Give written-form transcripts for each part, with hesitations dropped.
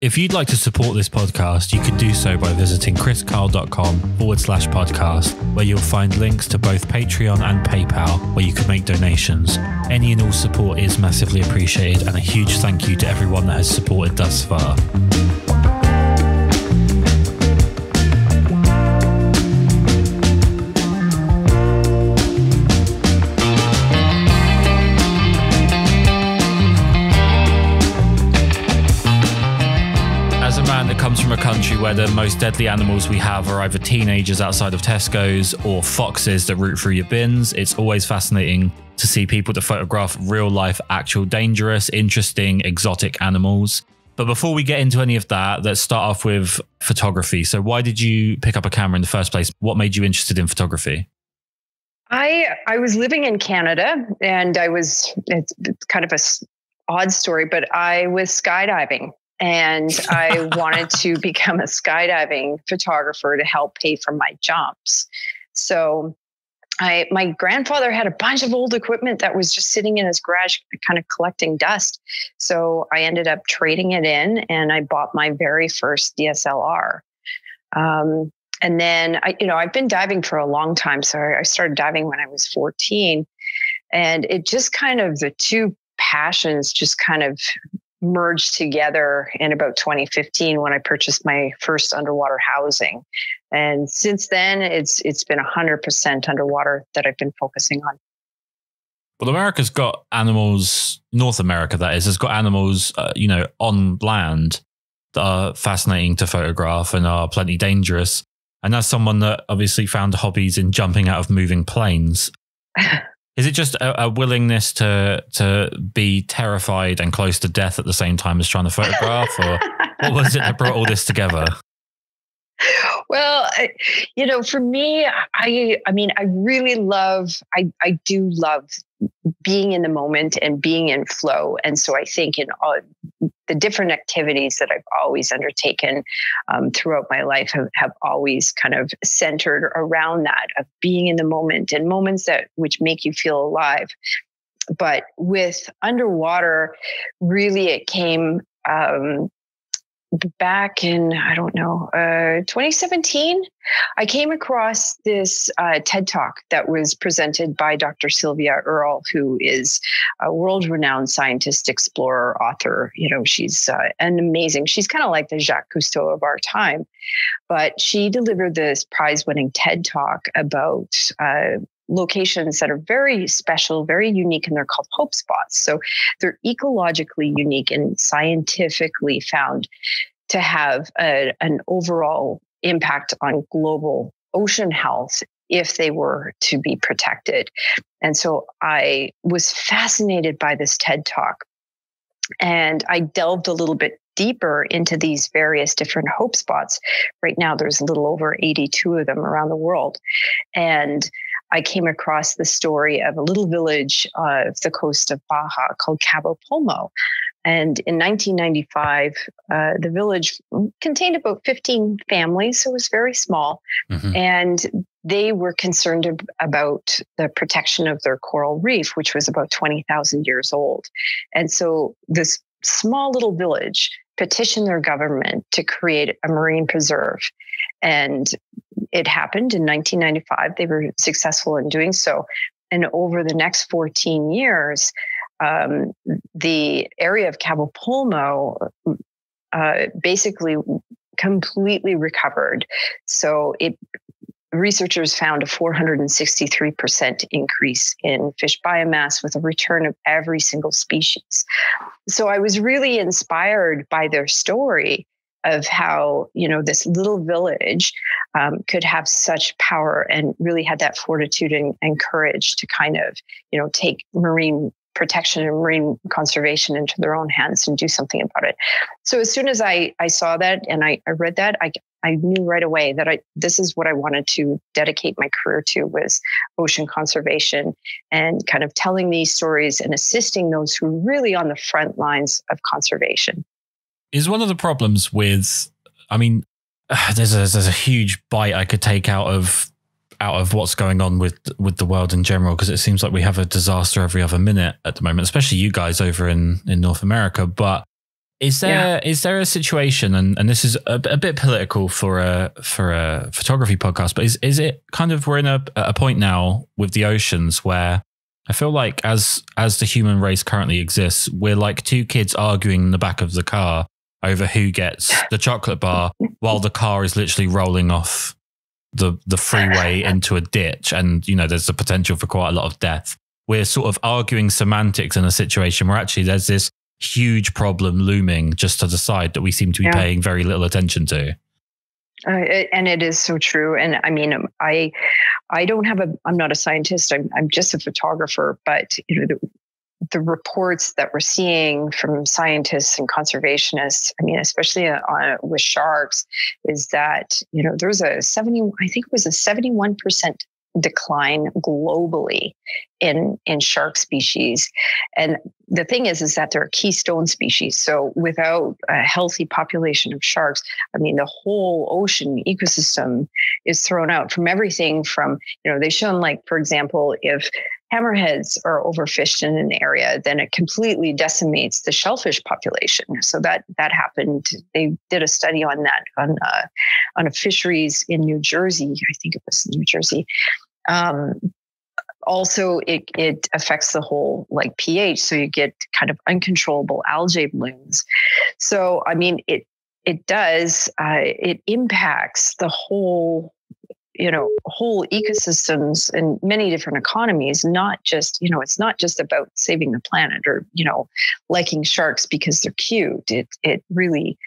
If you'd like to support this podcast, you can do so by visiting kriskarl.com/podcast, where you'll find links to both Patreon and PayPal, where you can make donations. Any and all support is massively appreciated, and a huge thank you to everyone that has supported thus far. Comes from a country where the most deadly animals we have are either teenagers outside of Tesco's or foxes that root through your bins. It's always fascinating to see people that photograph real life, actual dangerous, interesting, exotic animals. But before we get into any of that, let's start off with photography. So why did you pick up a camera in the first place? What made you interested in photography? I was living in Canada, and it's kind of a odd story, but I was skydiving. And I wanted to become a skydiving photographer to help pay for my jumps. So my grandfather had a bunch of old equipment that was just sitting in his garage, kind of collecting dust. So I ended up trading it in, and I bought my very first DSLR. And then I've been diving for a long time. So I started diving when I was 14, and it just kind of, the two passions just kind of merged together in about 2015 when I purchased my first underwater housing. And since then, it's been 100% underwater that I've been focusing on. Well, America's got animals, North America that is, has got animals, on land that are fascinating to photograph and are plenty dangerous. And as someone that obviously found hobbies in jumping out of moving planes, is it just a willingness to be terrified and close to death at the same time as trying to photograph, or what was it that brought all this together? Well, for me, I do love being in the moment and being in flow. And so I think in all the different activities that I've always undertaken throughout my life have always kind of centered around that, of being in the moment and moments which make you feel alive. But with underwater, really it came back in, 2017, I came across this TED Talk that was presented by Dr. Sylvia Earle, who is a world-renowned scientist, explorer, author. She's she's kind of like the Jacques Cousteau of our time. But she delivered this prize-winning TED Talk about locations that are very special, very unique, and they're called hope spots. So they're ecologically unique and scientifically found to have an overall impact on global ocean health if they were to be protected. And so I was fascinated by this TED Talk, and I delved a little bit deeper into these various different hope spots. Right now, there's a little over 82 of them around the world. And I came across the story of a little village off the coast of Baja called Cabo Pulmo. And in 1995, the village contained about 15 families, so it was very small. Mm-hmm. And they were concerned about the protection of their coral reef, which was about 20,000 years old. And so this small little village petitioned their government to create a marine preserve. And it happened in 1995. They were successful in doing so. And over the next 14 years, the area of Cabo Pulmo basically completely recovered. So researchers found a 463% increase in fish biomass with a return of every single species. So I was really inspired by their story of how, this little village could have such power and really had that fortitude and courage to kind of, take marine protection and marine conservation into their own hands and do something about it. So as soon as I saw that and I read that, I knew right away that this is what I wanted to dedicate my career to, was ocean conservation and kind of telling these stories and assisting those who are really on the front lines of conservation. Is one of the problems with, there's a huge bite I could take out of what's going on with the world in general, because it seems like we have a disaster every other minute at the moment, especially you guys over in North America. But Is there a situation, and this is a bit political for a photography podcast, but is it kind of, we're in a point now with the oceans where I feel like as the human race currently exists, we're like two kids arguing in the back of the car over who gets the chocolate bar while the car is literally rolling off the freeway into a ditch, and there's the potential for quite a lot of death. We're sort of arguing semantics in a situation where actually there's this huge problem looming just to the side that we seem to be paying very little attention to. And it is so true. And I mean, I don't have I'm not a scientist. I'm just a photographer, but the reports that we're seeing from scientists and conservationists, I mean, especially with sharks, is that, there was I think it was a 71% decline globally in shark species. And the thing is that they're a keystone species. So without a healthy population of sharks, I mean, the whole ocean ecosystem is thrown out from everything from, they've shown, like, for example, if hammerheads are overfished in an area, then it completely decimates the shellfish population. So that happened. They did a study on that on a fisheries in New Jersey. I think it was New Jersey. Also, it affects the whole, like, pH. So you get kind of uncontrollable algae blooms. So, I mean, it does, it impacts the whole ecosystems and many different economies, not just, it's not just about saving the planet or, liking sharks because they're cute. It really,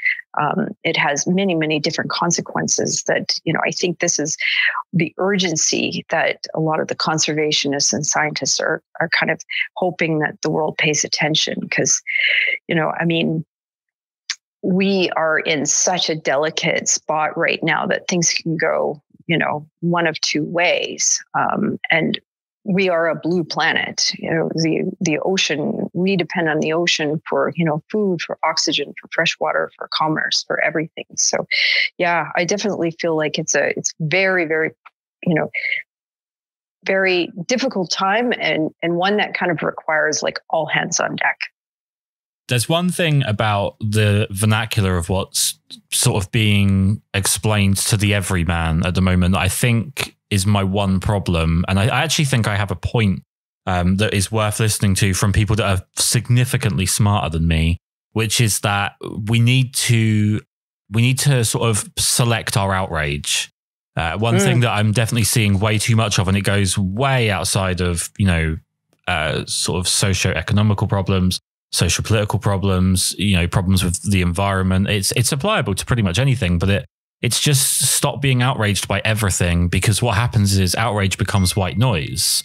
it has many, many different consequences that, I think this is the urgency that a lot of the conservationists and scientists are kind of hoping that the world pays attention because, I mean, we are in such a delicate spot right now that things can go, one of two ways. And we are a blue planet. The ocean, we depend on the ocean for, food, for oxygen, for fresh water, for commerce, for everything. So yeah, I definitely feel like it's very, very, very difficult time and one that kind of requires, like, all hands on deck. There's one thing about the vernacular of what's sort of being explained to the everyman at the moment that I think is my one problem. And I actually think I have a point that is worth listening to from people that are significantly smarter than me, which is that we need to sort of select our outrage. One thing that I'm definitely seeing way too much of, and it goes way outside of, sort of socio-economical problems, social political problems, problems with the environment. It's applicable to pretty much anything, but it's just stop being outraged by everything, because what happens is outrage becomes white noise.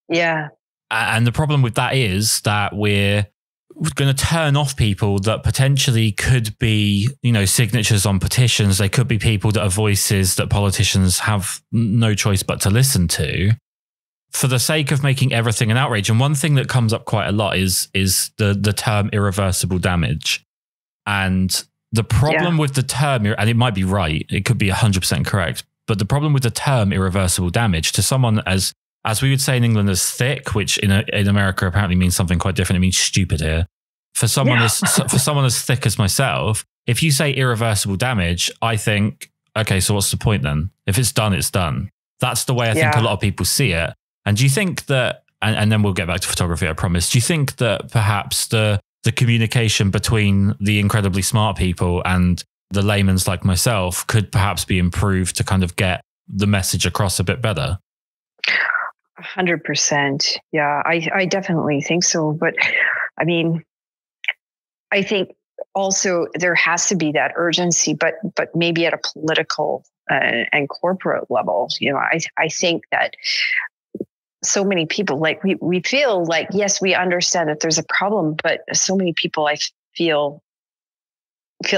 Yeah. And the problem with that is that we're going to turn off people that potentially could be, signatures on petitions. They could be people that are voices that politicians have no choice but to listen to, for the sake of making everything an outrage. And one thing that comes up quite a lot is the term irreversible damage. And the problem with the term, and it might be right, it could be 100% correct, but the problem with the term irreversible damage to someone as we would say in England as thick, which in America apparently means something quite different. It means stupid here. For someone as thick as myself, if you say irreversible damage, I think, okay, so what's the point then? If it's done, it's done. That's the way I think a lot of people see it. And do you think that, and then we'll get back to photography, I promise, do you think that perhaps the communication between the incredibly smart people and the layman's like myself could perhaps be improved to kind of get the message across a bit better? 100%. Yeah, I definitely think so. But I mean, I think also there has to be that urgency, but maybe at a political and corporate level. I think that so many people, like we feel like, yes, we understand that there's a problem, but so many people, I feel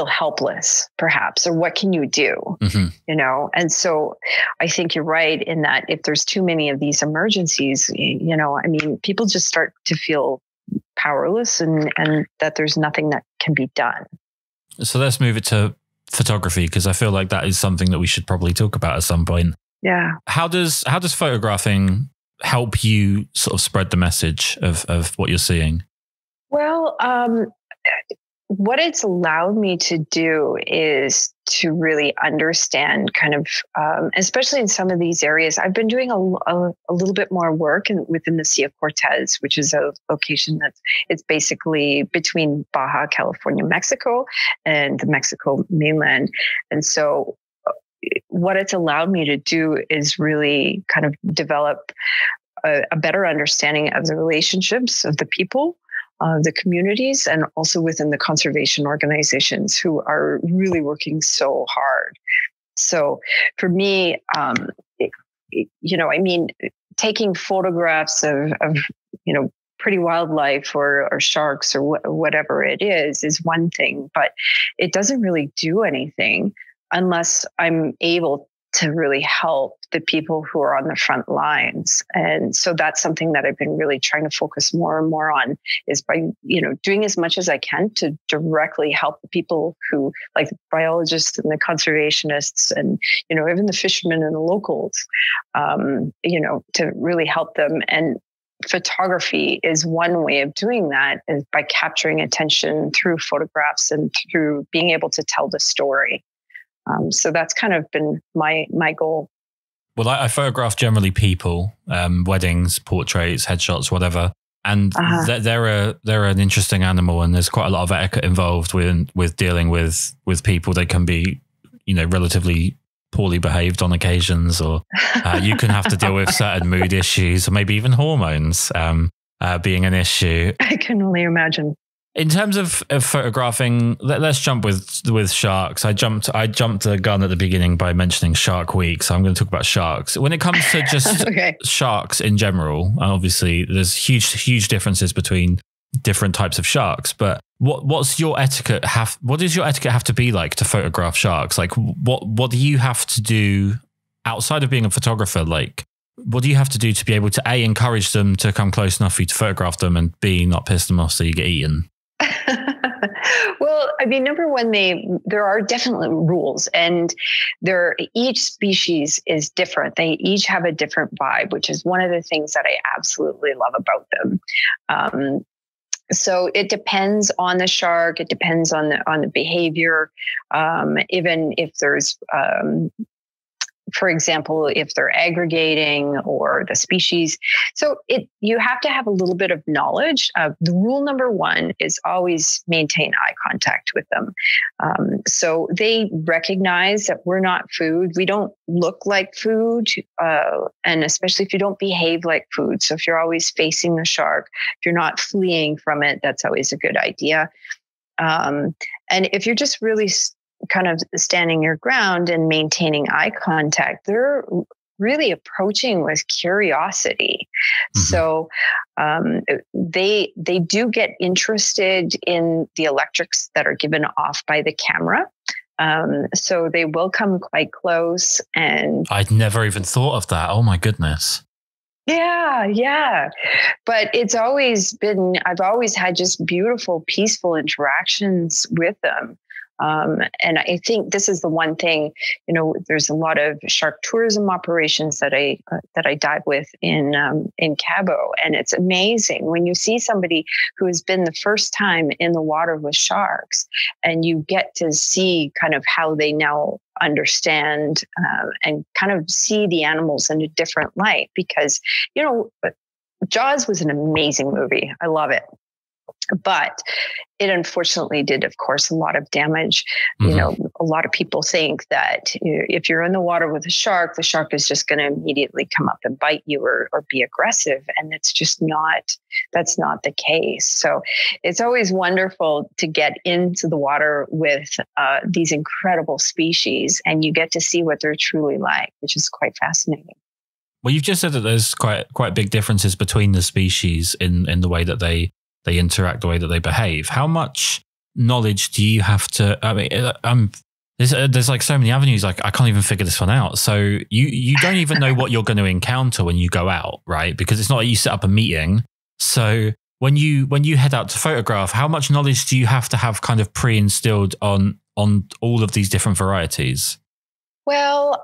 helpless, perhaps, or what can you do? And so I think you're right in that if there's too many of these emergencies, I mean, people just start to feel powerless and that there's nothing that can be done. So let's move it to photography, because I feel like that is something that we should probably talk about at some point. Yeah. How does photographing help you sort of spread the message of what you're seeing? Well, what it's allowed me to do is to really understand kind of, especially in some of these areas, I've been doing a little bit more work within the Sea of Cortez, which is a location it's basically between Baja California, Mexico, and the Mexico mainland. And so what it's allowed me to do is really kind of develop a better understanding of the relationships of the people, the communities, and also within the conservation organizations who are really working so hard. So for me, taking photographs of pretty wildlife or sharks or whatever it is one thing, but it doesn't really do anything unless I'm able to really help the people who are on the front lines. And so that's something that I've been really trying to focus more and more on, is by, doing as much as I can to directly help the people who, like the biologists and the conservationists and, even the fishermen and the locals, to really help them. And photography is one way of doing that, is by capturing attention through photographs and through being able to tell the story. So that's kind of been my goal. Well, I photograph generally people, weddings, portraits, headshots, whatever. And they're an interesting animal, and there's quite a lot of etiquette involved with dealing with people. They can be, relatively poorly behaved on occasions, or you can have to deal with certain mood issues, or maybe even hormones being an issue. I can only imagine. In terms of photographing, let's jump with sharks. I jumped the gun at the beginning by mentioning Shark Week, so I'm going to talk about sharks. When it comes to just sharks in general, obviously there's huge differences between different types of sharks. But what's your etiquette what does your etiquette have to be like to photograph sharks? Like what do you have to do outside of being a photographer? Like, what do you have to do to be able to A, encourage them to come close enough for you to photograph them, and B, not piss them off so you get eaten? Well, I mean, number one, there are definitely rules, and each species is different. They each have a different vibe, which is one of the things that I absolutely love about them. So it depends on the shark. It depends on the behavior. Even if there's, for example, if they're aggregating or the species. So you have to have a little bit of knowledge. The rule number one is always maintain eye contact with them. So they recognize that we're not food. We don't look like food. And especially if you don't behave like food. So if you're always facing the shark, if you're not fleeing from it, that's always a good idea. And if you're just really kind of standing your ground and maintaining eye contact, they're really approaching with curiosity. Mm-hmm. So they do get interested in the electrics that are given off by the camera. So they will come quite close. And I'd never even thought of that. Oh my goodness. Yeah. But I've always had just beautiful, peaceful interactions with them. And I think this is the one thing, there's a lot of shark tourism operations that I dive with in Cabo. And it's amazing when you see somebody who has been the first time in the water with sharks, and you get to see kind of how they now understand and kind of see the animals in a different light. Because, Jaws was an amazing movie. I love it. But it unfortunately did, of course, a lot of damage. Mm-hmm. A lot of people think that if you're in the water with the shark is just going to immediately come up and bite you or be aggressive. And that's not the case. So it's always wonderful to get into the water with these incredible species, and you get to see what they're truly like, which is quite fascinating. Well, you've just said that there's quite big differences between the species in the way that they interact, the way that they behave. How much knowledge do you have to, there's like so many avenues, like I can't even figure this one out. So you don't even know what you're going to encounter when you go out, right? Because it's not like you set up a meeting. So when you head out to photograph, how much knowledge do you have to have kind of pre-instilled on all of these different varieties? Well,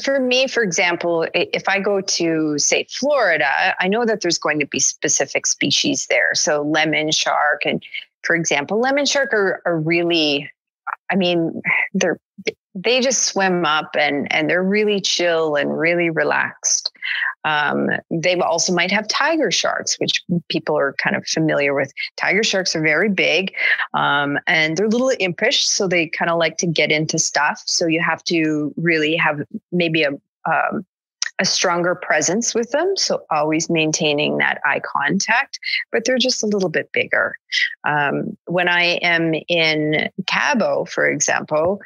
for me, for example, if I go to, say, Florida, I know that there's going to be specific species there. So lemon shark, and For example, lemon shark are really, I mean, they just swim up and they're really chill and really relaxed. They also might have tiger sharks, which people are kind of familiar with. Tiger sharks are very big, and they're a little impish, so they kind of like to get into stuff. So you have to really have maybe a stronger presence with them. So always maintaining that eye contact, but they're just a little bit bigger. When I am in Cabo, for example,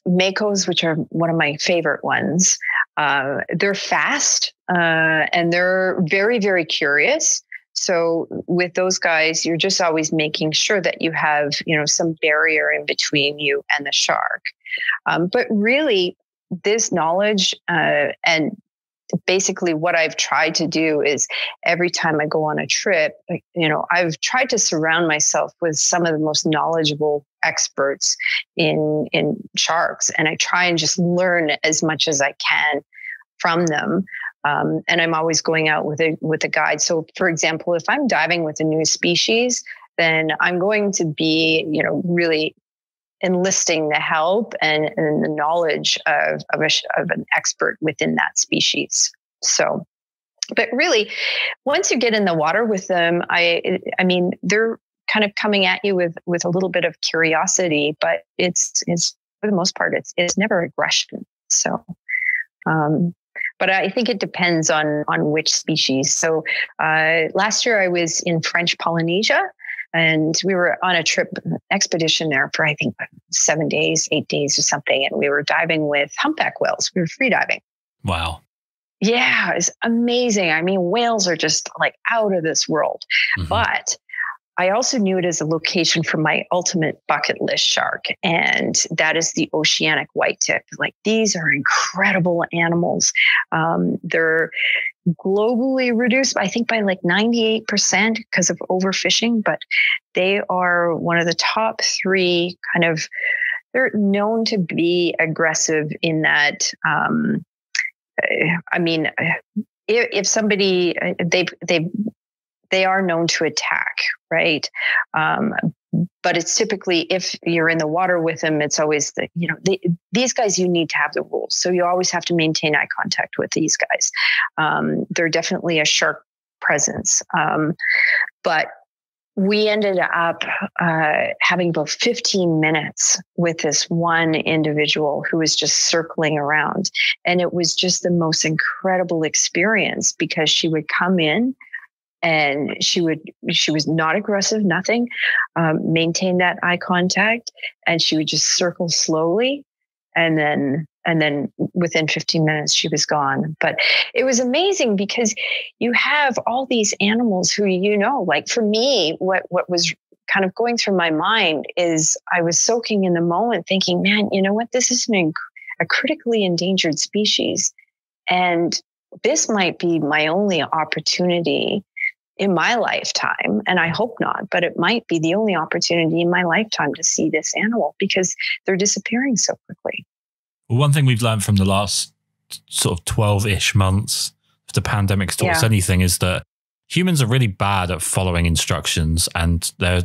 Makos, which are one of my favorite ones, they're fast and they're very, very curious. So with those guys, you're just always making sure that you have, some barrier in between you and the shark. But really, this knowledge and basically what I've tried to do is every time I go on a trip, I've tried to surround myself with some of the most knowledgeable experts in sharks. And I try and just learn as much as I can from them. And I'm always going out with a guide. So for example, if I'm diving with a new species, then I'm going to be, really enlisting the help and the knowledge of an expert within that species. So, but really, once you get in the water with them, I mean, they're kind of coming at you with a little bit of curiosity, but it's for the most part, it's never aggression. So, but I think it depends on which species. So, last year I was in French Polynesia. And we were on a expedition there for, I think, 7 days, 8 days or something. And we were diving with humpback whales. We were free diving. Wow. Yeah, it's amazing. I mean, whales are just like out of this world. Mm-hmm. But I also knew it as a location for my ultimate bucket list shark. And that is the oceanic whitetip. Like, these are incredible animals. They're globally reduced, I think, by like 98% because of overfishing, but they are one of the top 3 kind of, they're known to be aggressive in that. I mean, if somebody, they are known to attack, right? But it's typically, if you're in the water with them, it's always these guys, you need to have the rules. So you always have to maintain eye contact with these guys. They're definitely a shark presence. But we ended up having about 15 minutes with this one individual who was just circling around. And it was just the most incredible experience because she would come in, and she was not aggressive, nothing, maintain that eye contact, and she would just circle slowly. And then within 15 minutes, she was gone. But it was amazing because you have all these animals who, like for me, what was kind of going through my mind is I was soaking in the moment thinking, man, you know what? This is a critically endangered species. And this might be my only opportunity in my lifetime, and I hope not, but it might be the only opportunity in my lifetime to see this animal because they're disappearing so quickly. Well, one thing we've learned from the last sort of 12-ish months, if the pandemic's taught us anything, is that humans are really bad at following instructions, and they're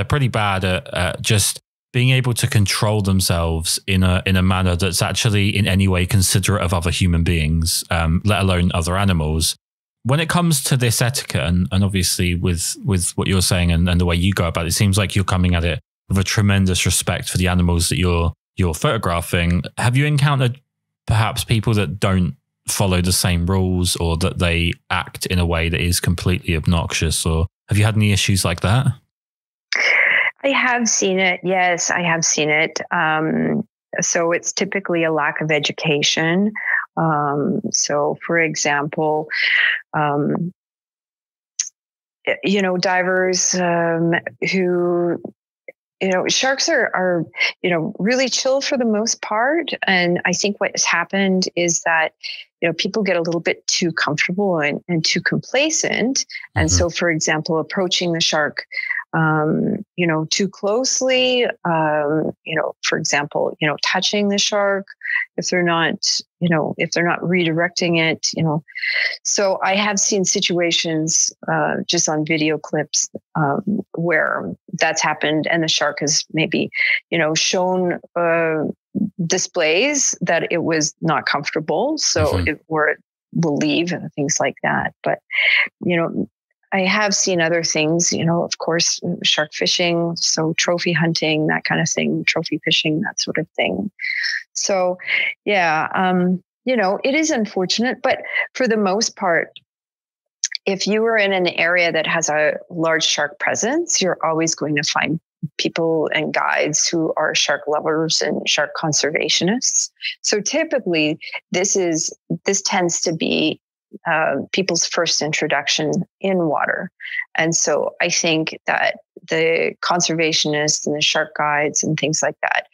pretty bad at just being able to control themselves in a manner that's actually in any way considerate of other human beings, let alone other animals. When it comes to this etiquette, and obviously with what you're saying and the way you go about it, it seems like you're coming at it with a tremendous respect for the animals that you're photographing. Have you encountered perhaps people that don't follow the same rules, or that they act in a way that is completely obnoxious? Or have you had any issues like that? I have seen it. Yes, I have seen it. So it's typically a lack of education. So for example, divers who, sharks are really chill for the most part. And I think what has happened is that, people get a little bit too comfortable and too complacent. And so, for example, approaching the shark too closely, for example, touching the shark if they're not redirecting it, So I have seen situations just on video clips where that's happened and the shark has maybe, shown displays that it was not comfortable. So it will leave and things like that. But, I have seen other things, of course, shark fishing, so trophy hunting, that kind of thing, trophy fishing, that sort of thing. So, yeah, it is unfortunate, but for the most part, if you are in an area that has a large shark presence, you're always going to find people and guides who are shark lovers and shark conservationists. So typically, this tends to be people's first introduction in water. And so I think that the conservationists and the shark guides and things like that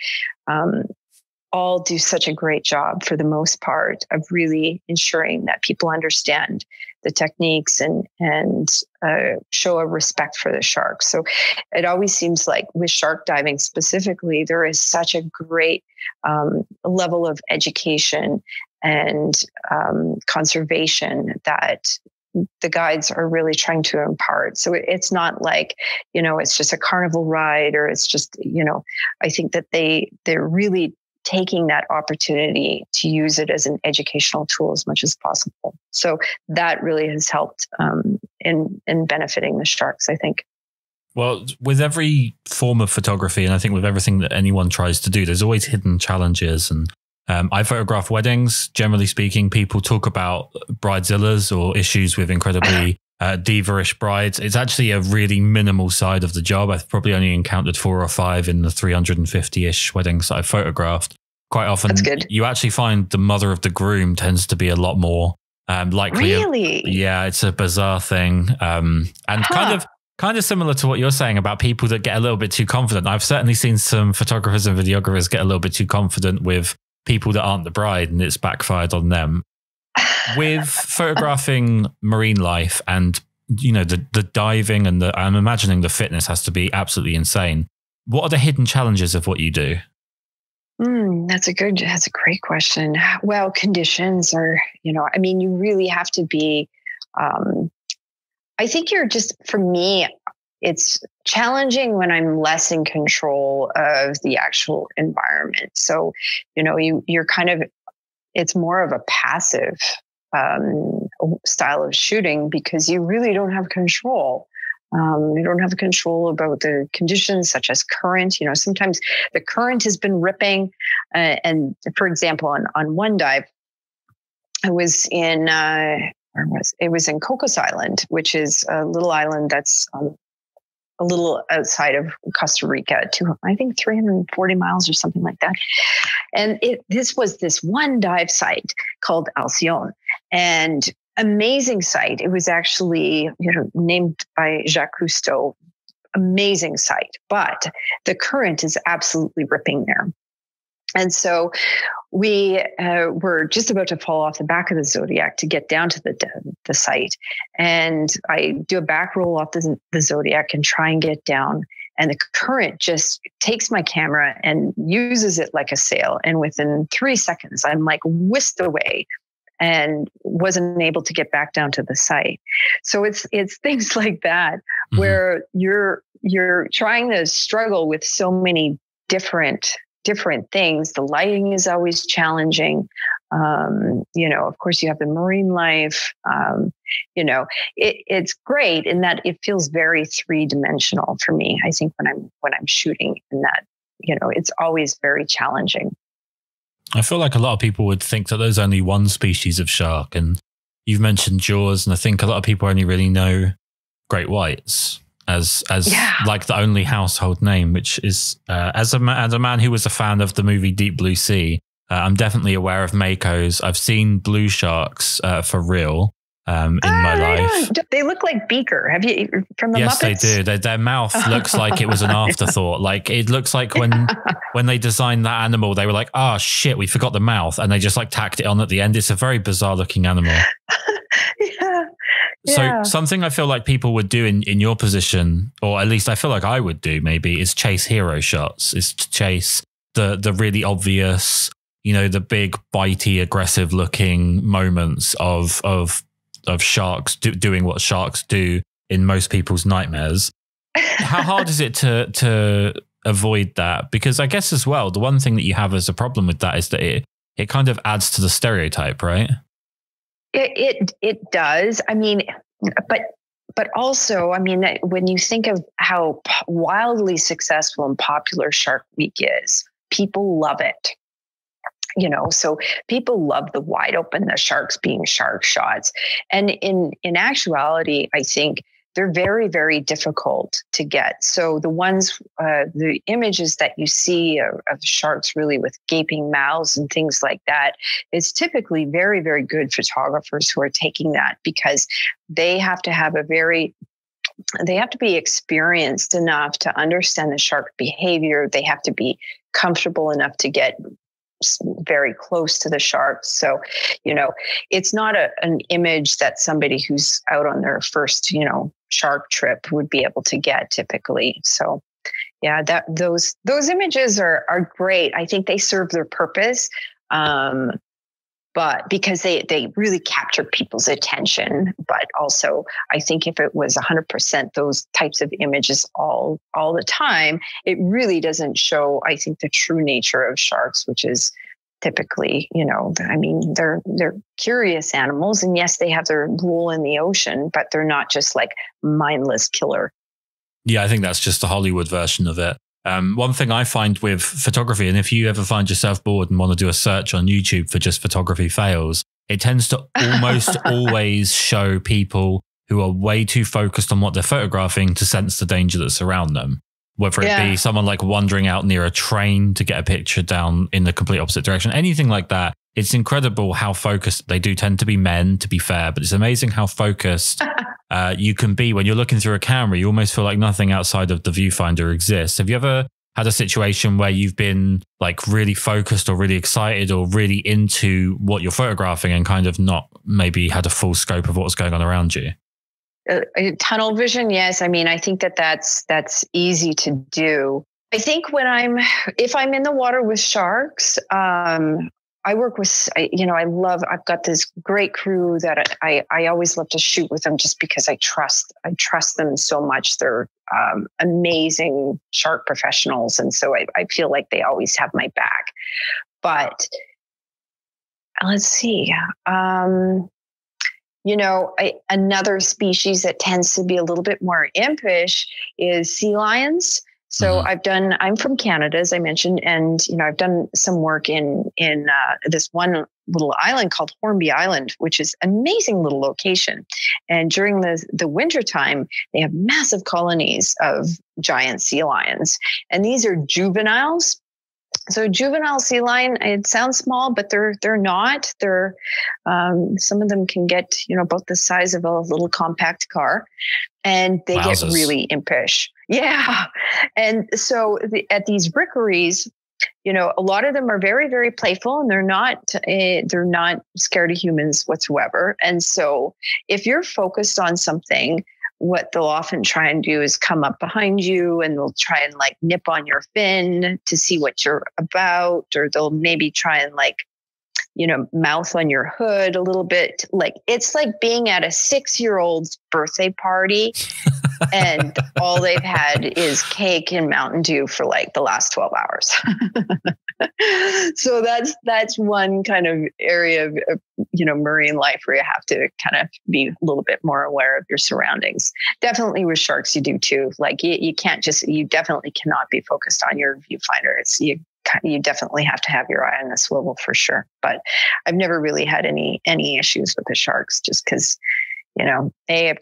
all do such a great job for the most part of really ensuring that people understand the techniques and show a respect for the shark. So it always seems like with shark diving specifically, there is such a great level of education and conservation that the guides are really trying to impart. So it's not like, it's just a carnival ride or it's just, I think that they're really taking that opportunity to use it as an educational tool as much as possible. So that really has helped in benefiting the sharks, I think. Well, with every form of photography, and I think with everything that anyone tries to do, there's always hidden challenges. And I photograph weddings. Generally speaking, people talk about bridezillas or issues with incredibly diva-ish brides. It's actually a really minimal side of the job. I've probably only encountered 4 or 5 in the 350-ish weddings that I've photographed. Quite often, you actually find the mother of the groom tends to be a lot more likely. Really? Yeah, it's a bizarre thing. And kind of similar to what you're saying about people that get a little bit too confident. I've certainly seen some photographers and videographers get a little bit too confident with people that aren't the bride, and it's backfired on them. With photographing marine life and, the diving and I'm imagining the fitness has to be absolutely insane. What are the hidden challenges of what you do? That's a great question. Well, conditions are, you really have to be, I think for me, it's challenging when I'm less in control of the actual environment. So, you're kind of, it's more of a passive style of shooting because you really don't have control. You don't have control about the conditions such as current. Sometimes the current has been ripping. And for example, on one dive, I was in, it was in Cocos Island, which is a little island that's a little outside of Costa Rica, I think 340 miles or something like that. And this was this one dive site called Alcyon, and amazing site. It was actually, named by Jacques Cousteau. Amazing site, but the current is absolutely ripping there. And so we were just about to fall off the back of the Zodiac to get down to the site. And I do a back roll off the Zodiac and try and get down. And the current just takes my camera and uses it like a sail. And within 3 seconds, I'm like whisked away and wasn't able to get back down to the site. So it's things like that where you're trying to struggle with so many different things. The lighting is always challenging. Of course you have the marine life. It's great in that it feels very 3-dimensional for me. I think when I'm shooting in that, it's always very challenging. I feel like a lot of people would think that there's only one species of shark, and you've mentioned jaws, and I think a lot of people only really know great whites as like the only household name, which is as a man who was a fan of the movie Deep Blue Sea, I'm definitely aware of makos. I've seen blue sharks for real in my life. They look like beaker. Have you from the Yes, Muppets? They do. Their mouth looks like it was an afterthought. Like it looks like when they designed that animal, they were like, "Oh shit, we forgot the mouth," and they just like tacked it on at the end. It's a very bizarre looking animal. Yeah. So Yeah. something I feel like people would do in your position, or at least I feel like I would do maybe, is chase hero shots, is to chase the really obvious, the big bitey, aggressive looking moments of sharks doing what sharks do in most people's nightmares. How hard is it to avoid that? Because I guess as well, the one thing that you have as a problem with that is that it kind of adds to the stereotype, right? It does. I mean, but also, I mean, when you think of how wildly successful and popular Shark Week is, people love it. So people love the wide open, the sharks being shark shots. And in actuality, I think they're very, very difficult to get. So the images that you see of sharks really with gaping mouths and things like that, it's typically very, very good photographers who are taking that, because they have to be experienced enough to understand the shark behavior. They have to be comfortable enough to get very close to the sharks. So, it's not an image that somebody who's out on their first, shark trip would be able to get typically. So yeah, those images are great. I think they serve their purpose. But because they really capture people's attention. But also, I think if it was 100% those types of images all the time, it really doesn't show, I think, the true nature of sharks, which is typically, I mean, they're curious animals, and yes, they have their role in the ocean, but they're not just like mindless killer. Yeah, I think that's just the Hollywood version of it. One thing I find with photography, and if you ever find yourself bored and want to do a search on YouTube for just photography fails, it tends to almost always show people who are way too focused on what they're photographing to sense the danger that's around them. Whether it be someone like wandering out near a train to get a picture down in the complete opposite direction, anything like that. It's incredible how focused they do tend to be men, to be fair, but it's amazing how focused you can be when you're looking through a camera. You almost feel like nothing outside of the viewfinder exists. Have you ever had a situation where you've been like really focused or really excited or really into what you're photographing and kind of not maybe had a full scope of what was going on around you? Tunnel vision, yes. I mean, I think that's easy to do. I think if I'm in the water with sharks, I work with, I've got this great crew that I always love to shoot with them, just because I trust them so much. They're amazing shark professionals. And so I feel like they always have my back. But let's see. Another species that tends to be a little bit more impish is sea lions. So I'm from Canada, as I mentioned, and, I've done some work in this one little island called Hornby Island, which is an amazing little location. And during the winter time, they have massive colonies of giant sea lions. And these are juveniles. So juvenile sea lion, it sounds small, but they're not. They're some of them can get about the size of a little compact car, and they get really impish. Yeah, and so at these rickeries, a lot of them are very, very playful, and they're not scared of humans whatsoever. And so if you're focused on something, what they'll often try and do is come up behind you, and they'll try and like nip on your fin to see what you're about, or they'll maybe try and like, mouth on your hood a little bit. Like it's like being at a 6-year-old's birthday party and all they've had is cake and Mountain Dew for like the last 12 hours. So that's one kind of area of marine life where you have to kind of be a little bit more aware of your surroundings. Definitely with sharks, you do too. Like you definitely cannot be focused on your viewfinder. You definitely have to have your eye on the swivel for sure. But I've never really had any issues with the sharks, just because, I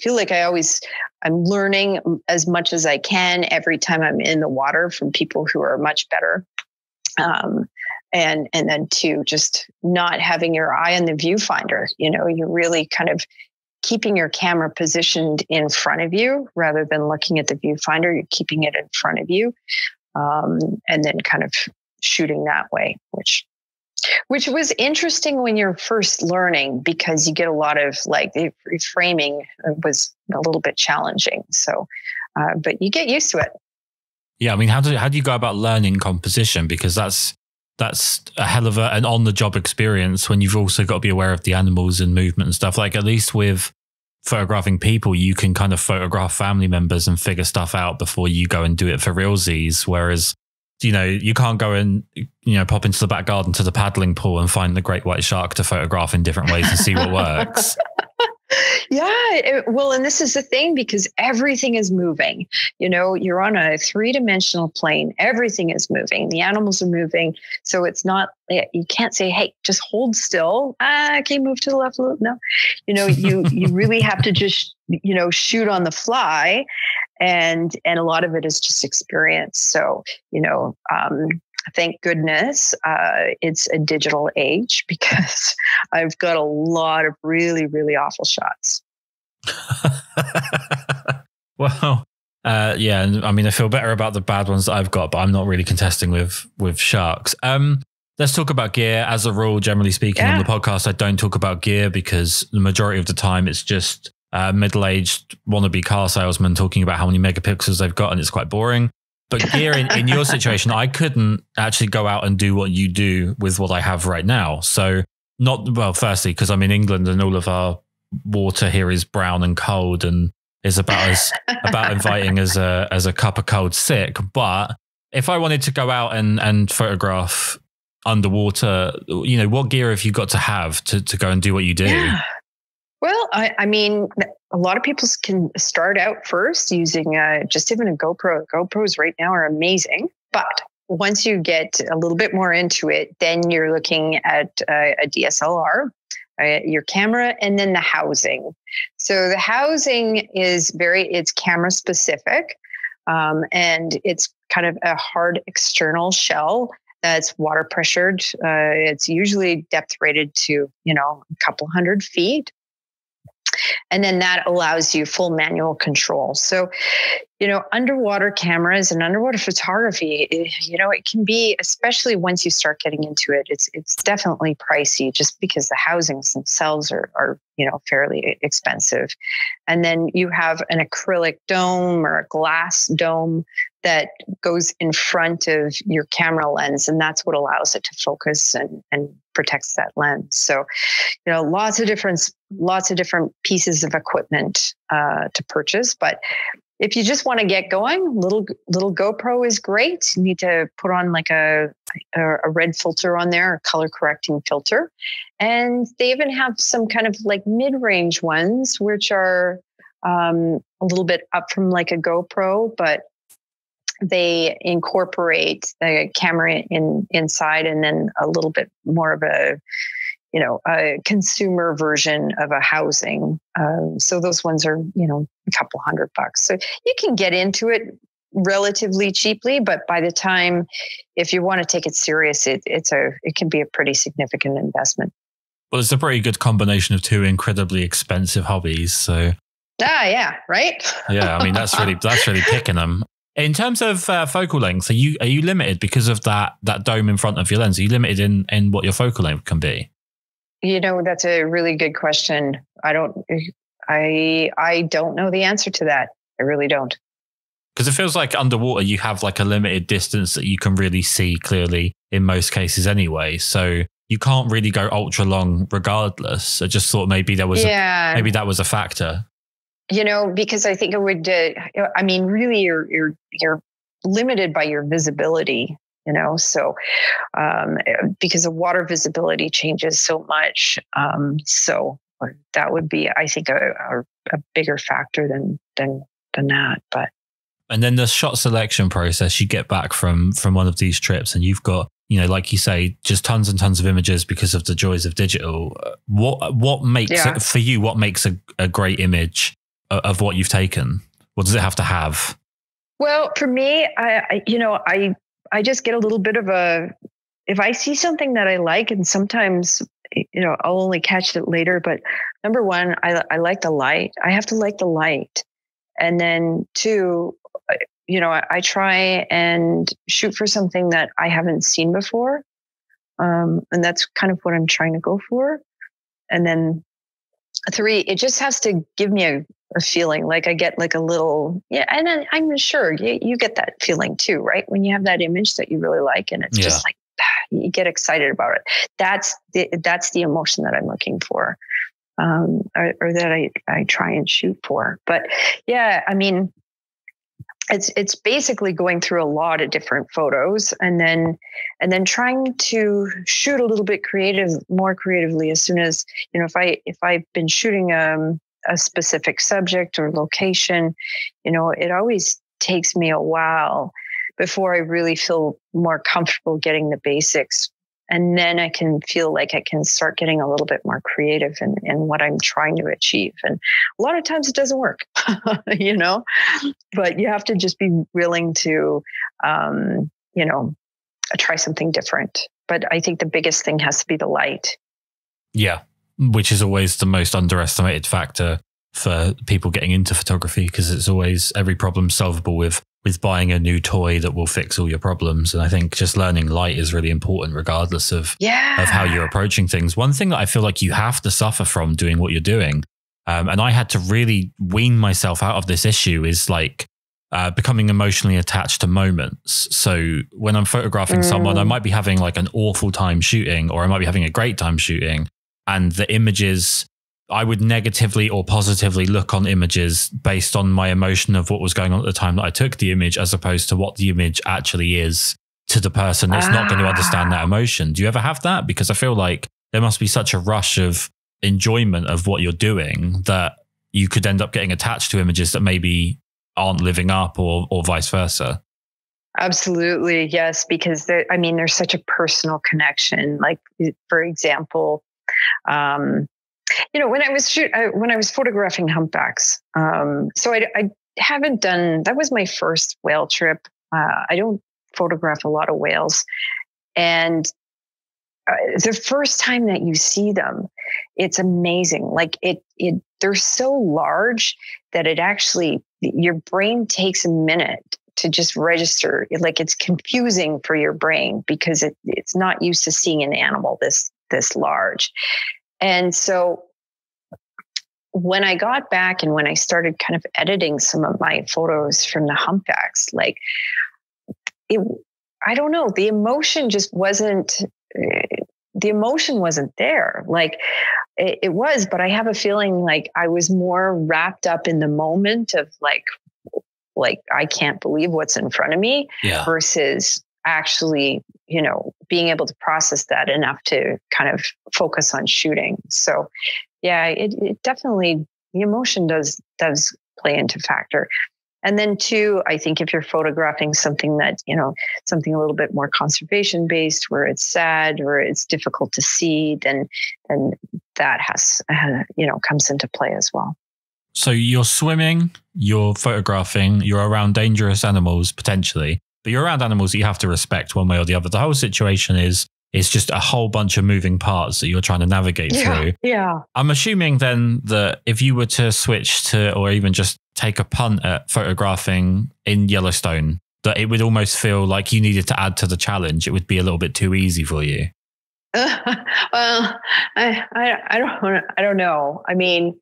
feel like I'm learning as much as I can every time I'm in the water from people who are much better. And then two, just not having your eye on the viewfinder. You're really kind of keeping your camera positioned in front of you rather than looking at the viewfinder. You're keeping it in front of you. And then kind of shooting that way, which Which was interesting when you're first learning, because you get a lot of like the framing was a little bit challenging. So, but you get used to it. Yeah, I mean, how do you go about learning composition? Because that's a hell of an on the job experience when you've also got to be aware of the animals and movement and stuff. Like, at least with photographing people, you can kind of photograph family members and figure stuff out before you go and do it for realsies. Whereas, you know, you can't go and, you know, pop into the back garden to the paddling pool and find the great white shark to photograph in different ways and see what works. Yeah, well, and this is the thing, because everything is moving. You know, you're on a 3-dimensional plane. Everything is moving. The animals are moving. So it's not, you can't say, hey, just hold still. Can you move to the left a little? No, you know, you really have to just, you know, shoot on the fly. And a lot of it is just experience. So, you know, thank goodness it's a digital age, because I've got a lot of really, really awful shots. Well, yeah. I mean, I feel better about the bad ones that I've got, but I'm not really contesting with sharks. Let's talk about gear. As a rule, generally speaking, on the podcast, I don't talk about gear because the majority of the time it's just middle-aged wannabe car salesman talking about how many megapixels they've got, and it's quite boring. But gear in your situation, I couldn't actually go out and do what you do with what I have right now. So firstly, because I'm in England and all of our water here is brown and cold and is about inviting as a cup of cold sick. But if I wanted to go out and photograph underwater, you know, what gear have you got to have to go and do what you do? Yeah. Well, I mean, a lot of people can start out first using just even a GoPro. GoPros right now are amazing. But once you get a little bit more into it, then you're looking at a DSLR, your camera, and then the housing. So the housing is it's camera specific, and it's kind of a hard external shell that's water pressured. It's usually depth rated to, you know, a couple 100 feet. And then that allows you full manual control. So, you know, underwater cameras and underwater photography, you know, it can be, especially once you start getting into it, it's definitely pricey, just because the housings themselves are, you know, fairly expensive. And then you have an acrylic dome or a glass dome that goes in front of your camera lens, and that's what allows it to focus and protects that lens. So, you know, lots of different pieces of equipment to purchase. But if you just want to get going, little GoPro is great. You need to put on like a red filter on there, a color correcting filter. And they even have some kind of like mid-range ones, which are a little bit up from like a GoPro, but they incorporate the camera inside, and then a little bit more of a, you know, a consumer version of a housing. So those ones are, you know, a couple $100. So you can get into it relatively cheaply, but by the time, if you want to take it serious, it can be a pretty significant investment. Well, it's a pretty good combination of two incredibly expensive hobbies. So yeah, right. Yeah, I mean that's really picking them. In terms of focal length, are you limited because of that dome in front of your lens? Are you limited in what your focal length can be? You know, that's a really good question. I don't know the answer to that. I really don't. Because it feels like underwater you have like a limited distance that you can really see clearly in most cases anyway. So you can't really go ultra long regardless. I just thought maybe that was a factor. You know, because I think it would, I mean, really you're limited by your visibility, you know, so because the water visibility changes so much. So that would be, I think, a bigger factor than that. But and then the shot selection process, you get back from one of these trips and you've got, you know, like you say, just tons and tons of images because of the joys of digital. What makes it for you? What makes a great image of what you've taken? What does it have to have? Well, for me, I just get a little bit of if I see something that I like, and sometimes, you know, I'll only catch it later, but number one, I like the light. I have to like the light. And then two, you know, I try and shoot for something that I haven't seen before. And that's kind of what I'm trying to go for. And then 3, it just has to give me a feeling like I get like a little, and then I'm sure you get that feeling too, right? When you have that image that you really like and it's just like, you get excited about it. That's the emotion that I'm looking for, or that I try and shoot for. But yeah, I mean, it's basically going through a lot of different photos and then trying to shoot a little bit more creatively as soon as, if I've been shooting a specific subject or location, it always takes me a while before I really feel more comfortable getting the basics. And then I can feel like I can start getting a little bit more creative in what I'm trying to achieve. And a lot of times it doesn't work, but you have to just be willing to, try something different. But I think the biggest thing has to be the light. Yeah, which is always the most underestimated factor for people getting into photography, because it's always every problem solvable with buying a new toy that will fix all your problems. And I think just learning light is really important regardless of how you're approaching things. One thing that I feel like you have to suffer from doing what you're doing, and I had to really wean myself out of this issue, is like becoming emotionally attached to moments. So when I'm photographing someone, I might be having like an awful time shooting, or I might be having a great time shooting. And the images, I would negatively or positively look on images based on my emotion of what was going on at the time that I took the image, as opposed to what the image actually is to the person that's not going to understand that emotion. Do you ever have that? Because I feel like there must be such a rush of enjoyment of what you're doing that you could end up getting attached to images that maybe aren't living up, or vice versa. Absolutely. Yes. Because there's such a personal connection. Like, for example, when I was photographing humpbacks, so I haven't done, that was my first whale trip. I don't photograph a lot of whales. And the first time that you see them, it's amazing. Like they're so large that it actually, your brain takes a minute to just register. Like, it's confusing for your brain because it's not used to seeing an animal this large. And so when I got back and when I started kind of editing some of my photos from the humpbacks, like I don't know, the emotion wasn't there. Like it was, but I have a feeling like I was more wrapped up in the moment of like I can't believe what's in front of me versus actually, being able to process that enough to kind of focus on shooting. So yeah, it definitely, the emotion does play into factor. And then 2, I think if you're photographing something that, something a little bit more conservation based, where it's sad or it's difficult to see, then that has, comes into play as well. So you're swimming, you're photographing, you're around dangerous animals potentially, but you're around animals that you have to respect one way or the other. The whole situation is just a whole bunch of moving parts that you're trying to navigate through. Yeah. I'm assuming then that if you were to switch to, or even just take a punt at photographing in Yellowstone, that it would almost feel like you needed to add to the challenge. It would be a little bit too easy for you. Well, I don't know. I mean,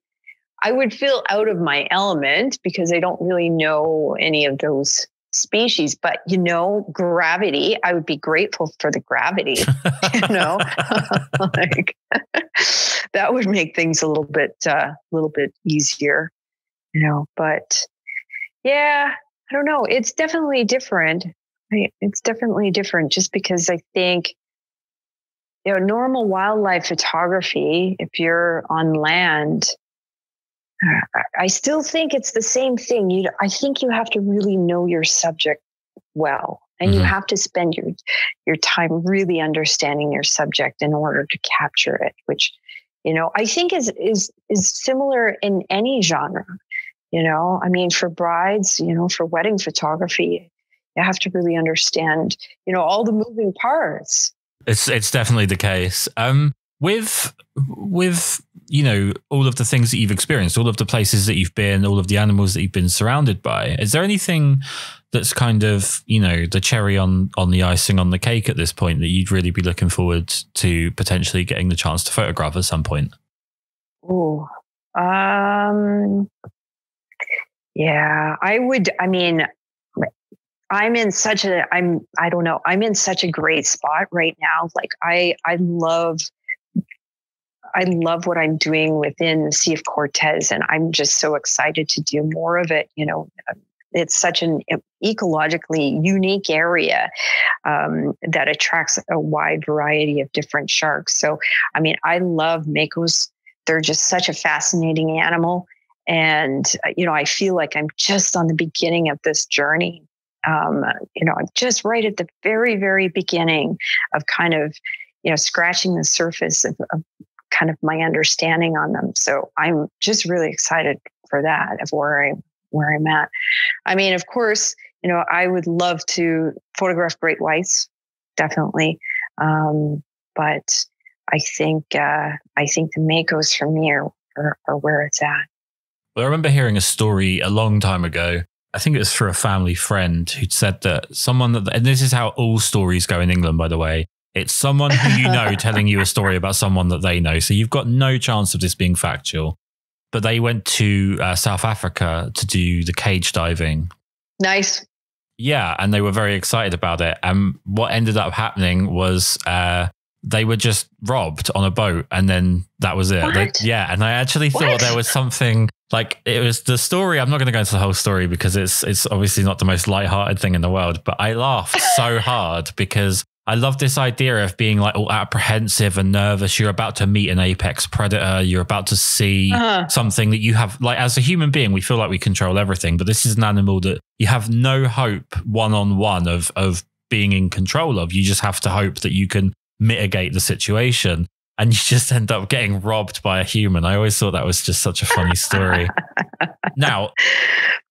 I would feel out of my element because I don't really know any of those species, but gravity, I would be grateful for the gravity, like that would make things a little bit easier, but yeah, I don't know. It's definitely different. It's definitely different just because I think, normal wildlife photography, if you're on land, I still think it's the same thing. I think you have to really know your subject well, and you have to spend your time really understanding your subject in order to capture it, which, I think is similar in any genre. I mean, for brides, for wedding photography, you have to really understand, all the moving parts. It's definitely the case. With all of the things that you've experienced, all of the places that you've been, all of the animals that you've been surrounded by, is there anything that's kind of, the cherry on the icing on the cake at this point that you'd really be looking forward to potentially getting the chance to photograph at some point? Oh, yeah, I would. I mean, I'm in such a great spot right now. Like I love what I'm doing within the Sea of Cortez, and I'm just so excited to do more of it. It's such an ecologically unique area that attracts a wide variety of different sharks. So, I mean, I love makos. They're just such a fascinating animal. And, I feel like I'm just on the beginning of this journey. I'm just right at the very, very beginning of kind of, scratching the surface of kind of my understanding on them. So I'm just really excited for that, of where I'm at. I mean, of course, I would love to photograph great whites, definitely. But I think the makos for me are where it's at. Well, I remember hearing a story a long time ago. I think it was for a family friend who'd said that and this is how all stories go in England, by the way. It's someone who telling you a story about someone that they know. So you've got no chance of this being factual. But they went to South Africa to do the cage diving. Nice. Yeah, and they were very excited about it. And what ended up happening was they were just robbed on a boat, and then that was it. And I actually thought there was something like, it was the story. I'm not going to go into the whole story because it's obviously not the most lighthearted thing in the world, but I laughed so hard because I love this idea of being like all apprehensive and nervous. You're about to meet an apex predator. You're about to see something that you have, like, as a human being, we feel like we control everything, but this is an animal that you have no hope one-on-one of being in control of. You just have to hope that you can mitigate the situation, and you just end up getting robbed by a human. I always thought that was just such a funny story. Now,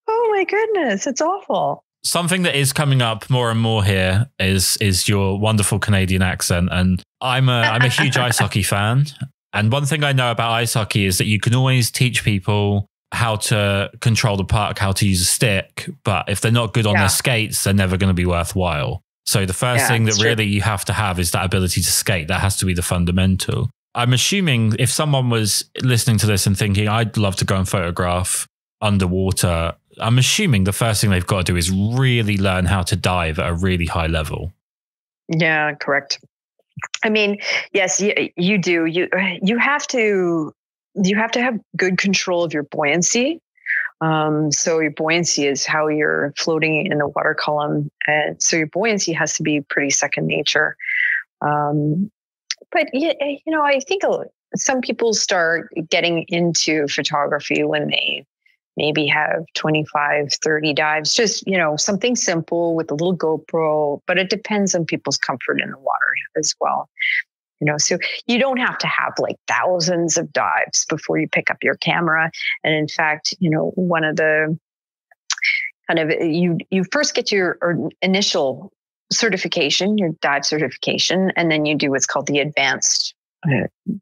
oh my goodness, it's awful. Something that is coming up more and more here is your wonderful Canadian accent, and I'm a huge ice hockey fan. And one thing I know about ice hockey is that you can always teach people how to control the puck, how to use a stick, but if they're not good on their skates, they're never going to be worthwhile. So the first thing that really you have to have is that ability to skate. That has to be the fundamental. I'm assuming if someone was listening to this and thinking, I'd love to go and photograph underwater, I'm assuming the first thing they've got to do is really learn how to dive at a really high level. Yeah, correct. I mean, yes, you do. You have to have good control of your buoyancy. So your buoyancy is how you're floating in the water column. And so your buoyancy has to be pretty second nature. But I think some people start getting into photography when they maybe have 25, 30 dives, just, something simple with a little GoPro, but it depends on people's comfort in the water as well. So you don't have to have like thousands of dives before you pick up your camera. And in fact, one of the kind of, you first get your initial certification, your dive certification, and then you do what's called the advanced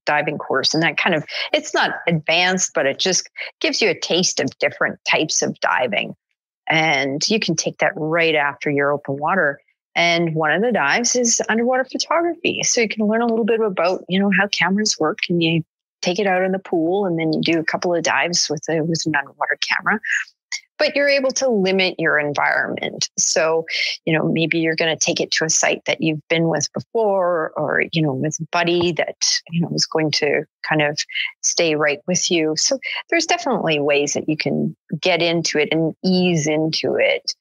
diving course. And that kind of, it's not advanced, but it just gives you a taste of different types of diving. And you can take that right after your open water. And one of the dives is underwater photography. So you can learn a little bit about, how cameras work, and you take it out in the pool, and then you do a couple of dives with an underwater camera. But you're able to limit your environment. So, maybe you're going to take it to a site that you've been with before, or, with a buddy that, is going to kind of stay right with you. So there's definitely ways that you can get into it and ease into it.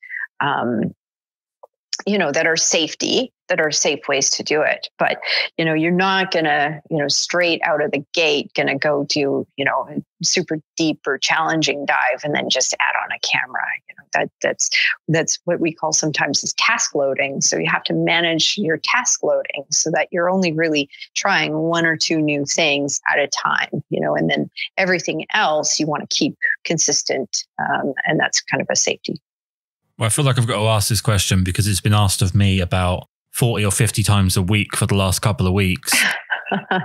That are safe ways to do it. But, you're not going to, straight out of the gate going to go do, a super deep or challenging dive and then just add on a camera. That's what we call sometimes is task loading. So you have to manage your task loading so that you're only really trying one or two new things at a time, and then everything else you want to keep consistent. And that's kind of a safety. Well, I feel like I've got to ask this question because it's been asked of me about 40 or 50 times a week for the last couple of weeks.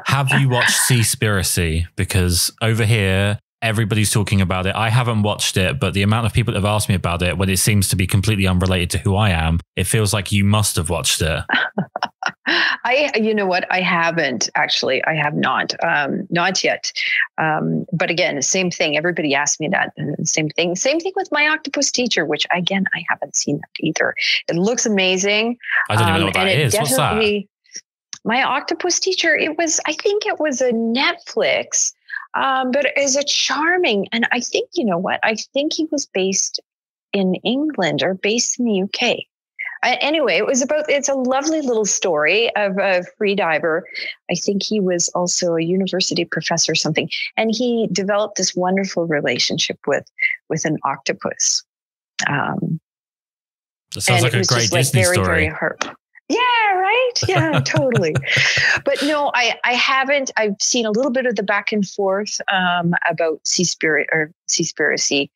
Have you watched Seaspiracy? Because over here, everybody's talking about it. I haven't watched it, but the amount of people that have asked me about it, when it seems to be completely unrelated to who I am, it feels like you must have watched it. You know what? I haven't actually. I have not yet. But again, same thing. Everybody asked me that. Same thing. Same thing with My Octopus Teacher, which again, I haven't seen that either. It looks amazing. I don't even know what that is. What's that? My Octopus Teacher. I think it was a Netflix, but is a charming. And I think, you know what? I think he was based in England or based in the UK. Anyway, it's a lovely little story of a free diver. I think he was also a university professor or something. And he developed this wonderful relationship with an octopus. That sounds like a great Disney story. Very hurt. Yeah, right. Yeah, totally. But no, I haven't. I've seen a little bit of the back and forth about Seaspiracy.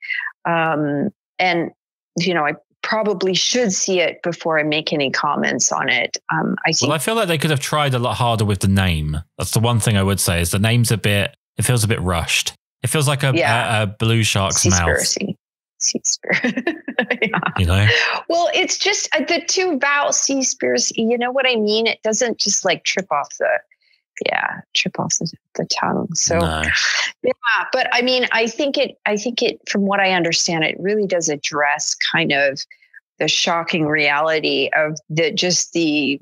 And, you know, I probably should see it before I make any comments on it. I feel like they could have tried a lot harder with the name. That's the one thing I would say is the name's it feels a bit rushed. It feels like a blue shark's mouth. Seaspiracy. Yeah. You know? Well, it's just the two vowel Seaspiracy. You know what I mean? It doesn't just like trip off the tongue. So, no. Yeah, but I mean, I think it, from what I understand, it really does address kind of the shocking reality of the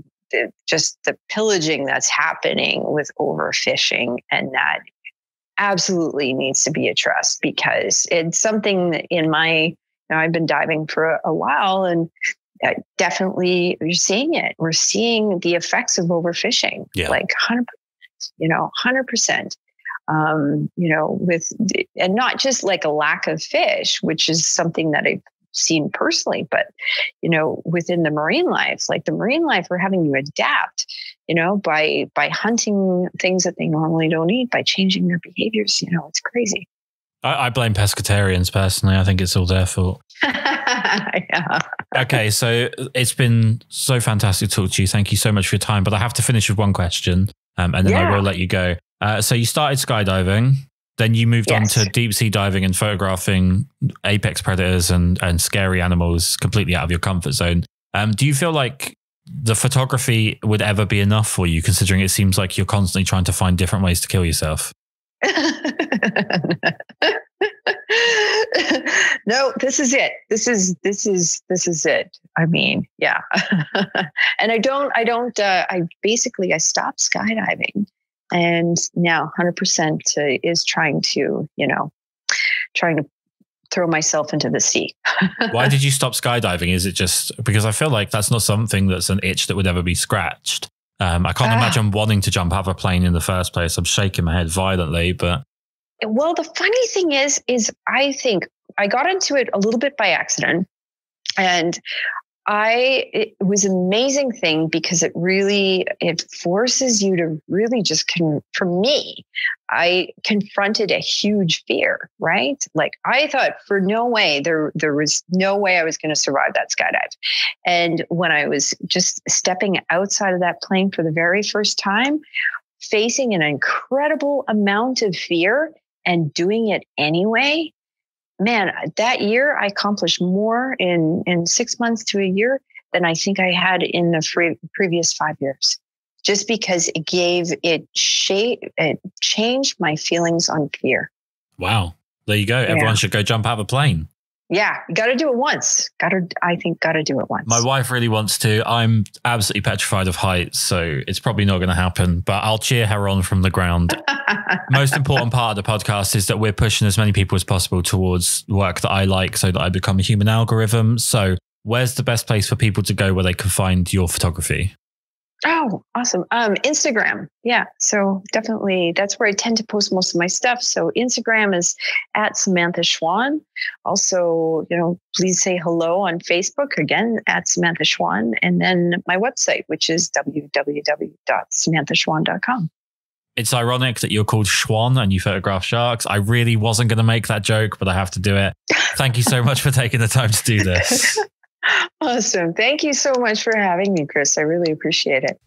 pillaging that's happening with overfishing, and that absolutely needs to be addressed because it's something that I've been diving for a while, and definitely you're seeing it. We're seeing the effects of overfishing, like 100%. 100%. And not just like a lack of fish, which is something that I've seen personally, but, within the marine life, we're having to adapt, by hunting things that they normally don't eat, by changing their behaviors. It's crazy. I blame pescatarians personally. I think it's all their fault. Yeah. Okay, so it's been so fantastic to talk to you. Thank you so much for your time. But I have to finish with one question, and then I will let you go. So you started skydiving, then you moved on to deep sea diving and photographing apex predators and scary animals completely out of your comfort zone. Do you feel like the photography would ever be enough for you, considering it seems like you're constantly trying to find different ways to kill yourself? No, this is it. This is it. I mean, yeah. And I stopped skydiving, and now 100% is trying to throw myself into the sea. Why did you stop skydiving? Is it just because I feel like that's not something that's an itch that would ever be scratched? I can't imagine wanting to jump out of a plane in the first place. I'm shaking my head violently, but. Well, the funny thing is I think I got into it a little bit by accident, and it was an amazing thing because it forces you to really just for me, I confronted a huge fear, right? Like I thought there was no way I was going to survive that skydive. And when I was just stepping outside of that plane for the very first time, facing an incredible amount of fear and doing it anyway, man, that year I accomplished more in 6 months to a year than I think I had in the previous 5 years, just because it changed my feelings on fear. Wow. There you go. Yeah. Everyone should go jump out of a plane. Yeah, you got to do it once. Got to do it once. My wife really wants to. I'm absolutely petrified of heights, so it's probably not going to happen, but I'll cheer her on from the ground. Most important part of the podcast is that we're pushing as many people as possible towards work that I like so that I become a human algorithm. So where's the best place for people to go where they can find your photography? Oh, awesome. Instagram. Yeah. So definitely that's where I tend to post most of my stuff. So Instagram is at Samantha Schwann. Also, please say hello on Facebook, again, at Samantha Schwann. And then my website, which is www.samanthaschwann.com. It's ironic that you're called Schwann and you photograph sharks. I really wasn't going to make that joke, but I have to do it. Thank you so much for taking the time to do this. Awesome. Thank you so much for having me, Kris. I really appreciate it.